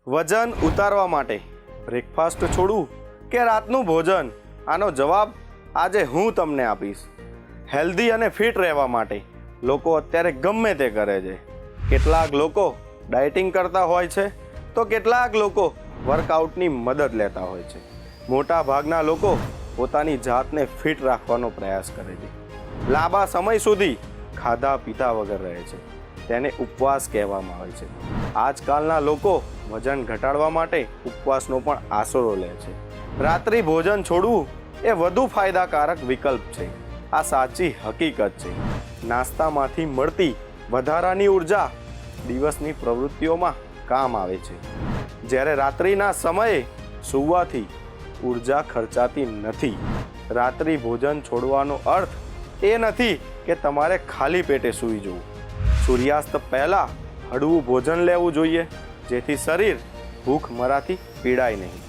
વજન ઉતારવા માટે બ્રેકફાસ્ટ છોડવું કે રાતનું ભોજન? આનો જવાબ આજે હું તમને આપીશ. હેલ્ધી અને ફિટ રહેવા માટે લોકો અત્યારે ગમે તે કરે છે. કેટલાક લોકો ડાયટિંગ કરતા હોય છે તો કેટલાક લોકો વર્કઆઉટની મદદ લેતા હોય છે. મોટા ભાગના લોકો પોતાની જાતને ફિટ રાખવાનો પ્રયાસ કરે છે. લાંબા સમય સુધી ખાધા પીધા વગર રહે છે. તેને ઉપવાસ કહેવામાં આવે છે. આજકાલના લોકો વજન ઘટાડવા માટે ઉપવાસનો પણ આશરો લે છે. રાત્રિ ભોજન છોડવું એ વધુ ફાયદાકારક વિકલ્પ છે. આ સાચી હકીકત છે. નાસ્તામાંથી મળતી વધારાની ઉર્જા દિવસની પ્રવૃત્તિઓમાં કામ આવે છે, જ્યારે રાત્રિના સમયે સૂવાથી ઉર્જા ખર્ચાતી નથી. રાત્રિ ભોજન છોડવાનો અર્થ એ નથી કે તમારે ખાલી પેટે સૂઈ જવું. સૂર્યાસ્ત પહેલાં હળવું ભોજન લેવું જોઈએ, જેથી શરીર ભૂખમરાથી પીડાય નહીં.